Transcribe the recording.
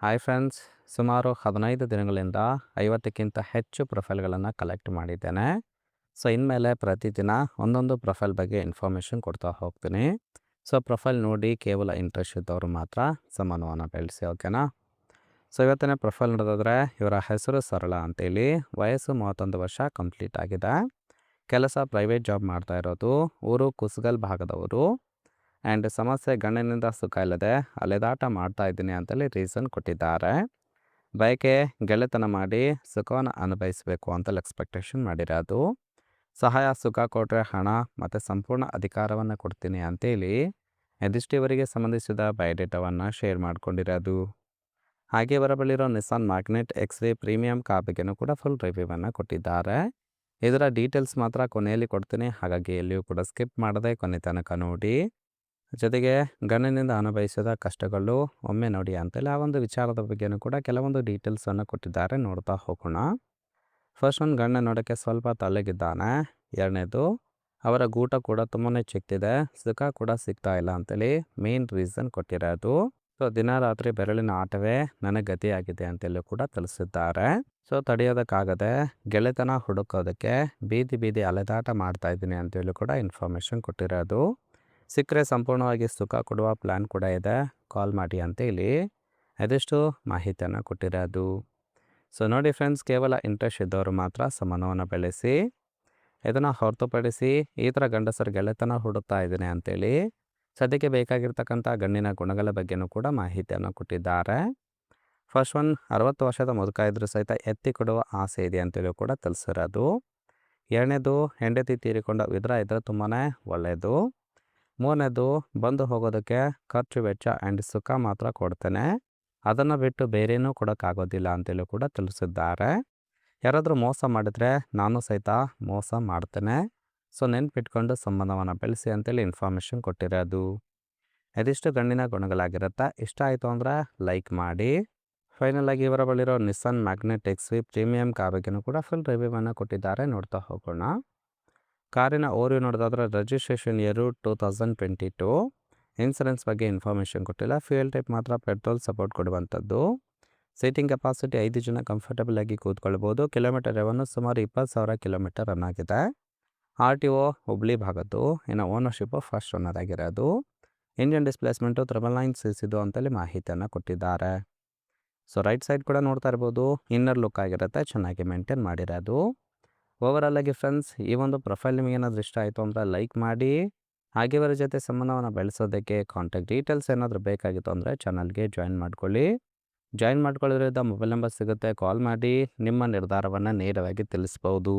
Hi friends, ಸುಮಾರು 15 ದಿನಗಳಿಂದ 50ಕ್ಕಿಂತ ಹೆಚ್ಚು ಪ್ರೊಫೈಲ್ಗಳನ್ನು ಕಲೆಕ್ಟ್ ಮಾಡಿದ್ದೇನೆ. ಸೊ ಇನ್ಮೇಲೆ ಪ್ರತಿದಿನ ಒಂದೊಂದು ಪ್ರೊಫೈಲ್ ಬಗ್ಗೆ ಇನ್ಫಾರ್ಮೇಷನ್ ಕೊಡ್ತಾ ಹೋಗ್ತೀನಿ. ಸೊ ಪ್ರೊಫೈಲ್ ನೋಡಿ ಕೇವಲ ಇಂಟ್ರೆಸ್ಟ್ ಇದ್ದವರು ಮಾತ್ರ ಸಮಾನವನ್ನು ಬೆಳೆಸಿ, ಓಕೆನಾ. ಸೊ ಇವತ್ತಿನ ಪ್ರೊಫೈಲ್ ನೋಡೋದಾದ್ರೆ ಇವರ ಹೆಸರು ಸರಳ ಅಂತೇಳಿ, ವಯಸ್ಸು 31 ವರ್ಷ ಕಂಪ್ಲೀಟ್ ಆಗಿದೆ. ಕೆಲಸ ಪ್ರೈವೇಟ್ ಜಾಬ್ ಮಾಡ್ತಾ ಇರೋದು, ಊರು ಕುಸ್ಗಲ್ ಭಾಗದವರು. ಆ್ಯಂಡ್ ಸಮಸ್ಯೆ ಗಂಡನಿಂದ ಸುಖ ಇಲ್ಲದೆ ಅಲೆದಾಟ ಮಾಡ್ತಾ ಇದ್ದೀನಿ ಅಂತೇಳಿ ರೀಸನ್ ಕೊಟ್ಟಿದ್ದಾರೆ. ಬಯಕೆ ಗೆಳೆತನ ಮಾಡಿ ಸುಖವನ್ನು ಅನುಭವಿಸಬೇಕು ಅಂತೇಳಿ ಎಕ್ಸ್ಪೆಕ್ಟೇಷನ್ ಮಾಡಿರೋದು. ಸಹಾಯ ಸುಖ ಕೊಟ್ಟರೆ ಹಣ ಮತ್ತು ಸಂಪೂರ್ಣ ಅಧಿಕಾರವನ್ನು ಕೊಡ್ತೀನಿ ಅಂತೇಳಿ ಇದಿಷ್ಟು ಇವರಿಗೆ ಸಂಬಂಧಿಸಿದ ಬಯೋಡೇಟಾವನ್ನು ಶೇರ್ ಮಾಡ್ಕೊಂಡಿರೋದು. ಹಾಗೆ ಇವರ ಬಳಿರೋ Nissan magnet X ray premium car ಬಗ್ಗೆನೂ ಕೂಡ ಫುಲ್ ರಿವ್ಯೂವನ್ನು ಕೊಟ್ಟಿದ್ದಾರೆ. ಇದರ ಡೀಟೇಲ್ಸ್ ಮಾತ್ರ ಕೊನೆಯಲ್ಲಿ ಕೊಡ್ತೀನಿ, ಹಾಗಾಗಿ ಎಲ್ಲಿಯೂ ಕೂಡ ಸ್ಕಿಪ್ ಮಾಡದೆ ಕೊನೆ ತನಕ ನೋಡಿ. ಜೊತೆಗೆ ಗಂಡನಿಂದ ಅನುಭವಿಸಿದ ಕಷ್ಟಗಳು ಒಮ್ಮೆ ನೋಡಿ ಅಂತೇಳಿ ಆ ಒಂದು ವಿಚಾರದ ಬಗ್ಗೆನೂ ಕೂಡ ಕೆಲವೊಂದು ಡೀಟೇಲ್ಸನ್ನು ಕೊಟ್ಟಿದ್ದಾರೆ, ನೋಡ್ತಾ ಹೋಗೋಣ. ಫಸ್ಟ್ ಒಂದು ಗಂಡ ನೋಡೋಕ್ಕೆ ಸ್ವಲ್ಪ ತಲೆಗಿದ್ದಾನೆ. ಎರಡನೇದು ಅವರ ಗೂಟ ಕೂಡ ತುಂಬಾ ಚಿಕ್ತಿದೆ, ಸುಖ ಕೂಡ ಸಿಗ್ತಾ ಇಲ್ಲ ಅಂತೇಳಿ ಮೇನ್ ರೀಸನ್ ಕೊಟ್ಟಿರೋದು. ಸೊ ದಿನ ರಾತ್ರಿ ಬೆರಳಿನ ಆಟವೇ ನನಗೆ ಗತಿಯಾಗಿದೆ ಅಂತೇಳಿ ಕೂಡ ತಿಳಿಸಿದ್ದಾರೆ. ಸೊ ತಡೆಯೋದಕ್ಕಾಗದೆ ಗೆಳೆತನ ಹುಡುಕೋದಕ್ಕೆ ಬೀದಿ ಬೀದಿ ಅಲೆದಾಟ ಮಾಡ್ತಾ ಇದ್ದೀನಿ ಅಂತೇಳಿ ಕೂಡ ಇನ್ಫಾರ್ಮೇಷನ್ ಕೊಟ್ಟಿರೋದು. ಸಿಕ್ಕರೆ ಸಂಪೂರ್ಣವಾಗಿ ಸುಖ ಕೊಡುವ ಪ್ಲ್ಯಾನ್ ಕೂಡ ಇದೆ, ಕಾಲ್ ಮಾಡಿ ಅಂತೇಳಿ ಅದೆಷ್ಟು ಮಾಹಿತಿಯನ್ನು ಕೊಟ್ಟಿರೋದು. ಸೊ ನೋಡಿ ಫ್ರೆಂಡ್ಸ್, ಕೇವಲ ಇಂಟ್ರೆಸ್ಟ್ ಇದ್ದವರು ಮಾತ್ರ ಸಮಾನವನ್ನು ಬೆಳೆಸಿ. ಇದನ್ನು ಹೊರತುಪಡಿಸಿ ಈ ಥರ ಗಂಡಸರ ಗೆಳೆತನ ಹುಡುಕ್ತಾ ಇದ್ದೀನಿ ಅಂತೇಳಿ ಸದ್ಯಕ್ಕೆ ಬೇಕಾಗಿರ್ತಕ್ಕಂಥ ಗಂಡಿನ ಗುಣಗಳ ಬಗ್ಗೆನೂ ಕೂಡ ಮಾಹಿತಿಯನ್ನು ಕೊಟ್ಟಿದ್ದಾರೆ. ಫಸ್ಟ್ ಒನ್ 60 ವರ್ಷದ ಮುದುಕ ಇದ್ರೂ ಸಹಿತ ಎತ್ತಿ ಕೊಡುವ ಆಸೆ ಇದೆ ಅಂತೇಳಿ ಕೂಡ ತಿಳಿಸಿರೋದು. ಎರಡನೇದು ಹೆಂಡತಿ ತೀರಿಕೊಂಡ ವಿಧರ ಇದ್ದರೆ ತುಂಬಾ ಒಳ್ಳೆಯದು. ಮೂರನೇದು ಬಂದು ಹೋಗೋದಕ್ಕೆ ಖರ್ಚು ವೆಚ್ಚ ಆ್ಯಂಡ್ ಸುಖ ಮಾತ್ರ ಕೊಡ್ತೇನೆ, ಅದನ್ನು ಬಿಟ್ಟು ಬೇರೇನೂ ಕೊಡೋಕ್ಕಾಗೋದಿಲ್ಲ ಅಂತೇಳಿ ಕೂಡ ತಿಳಿಸಿದ್ದಾರೆ. ಯಾರಾದರೂ ಮೋಸ ಮಾಡಿದರೆ ನಾನು ಸಹಿತ ಮೋಸ ಮಾಡ್ತೇನೆ, ಸೊ ನೆನ್ಪಿಟ್ಕೊಂಡು ಸಂಬಂಧವನ್ನು ಬೆಳೆಸಿ ಅಂತೇಳಿ ಇನ್ಫಾರ್ಮೇಷನ್ ಕೊಟ್ಟಿರೋದು. ಇದಿಷ್ಟು ಗಂಡಿನ ಗುಣಗಳಾಗಿರುತ್ತೆ. ಇಷ್ಟ ಆಯಿತು ಅಂದರೆ ಲೈಕ್ ಮಾಡಿ. ಫೈನಲ್ ಆಗಿ ಇವರ ಬಳಿರೋ Nissan Magnite XV premium car ಬಗ್ಗೆನೂ ಕೂಡ ಫುಲ್ ರಿವ್ಯೂವನ್ನು ಕೊಟ್ಟಿದ್ದಾರೆ, ನೋಡ್ತಾ ಹೋಗೋಣ. ಕಾರಿನ ಓರಿಯೋ ನೋಡೋದಾದ್ರೆ ರಿಜಿಸ್ಟ್ರೇಷನ್ ಇಯರು 2022. ಇನ್ಸೂರೆನ್ಸ್ ಬಗ್ಗೆ ಇನ್ಫಾರ್ಮೇಷನ್ ಕೊಟ್ಟಿಲ್ಲ. ಫ್ಯೂಯಲ್ ಟೈಪ್ ಮಾತ್ರ ಪೆಟ್ರೋಲ್ ಸಪೋರ್ಟ್ ಕೊಡುವಂಥದ್ದು. ಸೀಟಿಂಗ್ ಕೆಪಾಸಿಟಿ 5 ಜನ ಕಂಫರ್ಟಬಲ್ ಆಗಿ ಕೂತ್ಕೊಳ್ಬೋದು. ಕಿಲೋಮೀಟರ್ ರೆವನ್ನು ಸುಮಾರು 20,000 ಕಿಲೋಮೀಟರ್ ರನ್ ಆಗಿದೆ. RTO ಹುಬ್ಳಿ ಭಾಗದ್ದು. ಇನ್ನು ಓನರ್ಶಿಪ್ಪು ಫಸ್ಟ್ ಓನರ್ ಆಗಿರೋದು. ಇಂಜಿನ್ ಡಿಸ್ಪ್ಲೇಸ್ಮೆಂಟು 999 cc ಅಂತೇಳಿ ಮಾಹಿತಿಯನ್ನು ಕೊಟ್ಟಿದ್ದಾರೆ. ಸೊ ರೈಟ್ ಸೈಡ್ ಕೂಡ ನೋಡ್ತಾ ಇರ್ಬೋದು, ಇನ್ನರ್ ಲುಕ್ ಆಗಿರುತ್ತೆ, ಚೆನ್ನಾಗಿ ಮೇಂಟೈನ್ ಮಾಡಿರೋದು. ಓವರಾಲ್ ಆಗಿ ಫ್ರೆಂಡ್ಸ್, ಈ ಒಂದು ಪ್ರೊಫೈಲ್ ನಿಮಗೆ ಏನಾದರೂ ಇಷ್ಟ ಆಯಿತು ಅಂದರೆ ಲೈಕ್ ಮಾಡಿ. ಹಾಗೆ ಇವರ ಜೊತೆ ಸಂಬಂಧವನ್ನು ಬೆಳೆಸೋದಕ್ಕೆ ಕಾಂಟ್ಯಾಕ್ಟ್ ಡೀಟೇಲ್ಸ್ ಏನಾದರೂ ಬೇಕಾಗಿತ್ತು ಅಂದರೆ ಚಾನಲ್ಗೆ ಜಾಯಿನ್ ಮಾಡ್ಕೊಳ್ಳಿ. ಜಾಯಿನ್ ಮಾಡ್ಕೊಳ್ಳೋದ್ರಿಂದ ಮೊಬೈಲ್ ನಂಬರ್ ಸಿಗುತ್ತೆ, ಕಾಲ್ ಮಾಡಿ ನಿಮ್ಮ ನಿರ್ಧಾರವನ್ನು ನೇರವಾಗಿ ತಿಳಿಸ್ಬೋದು.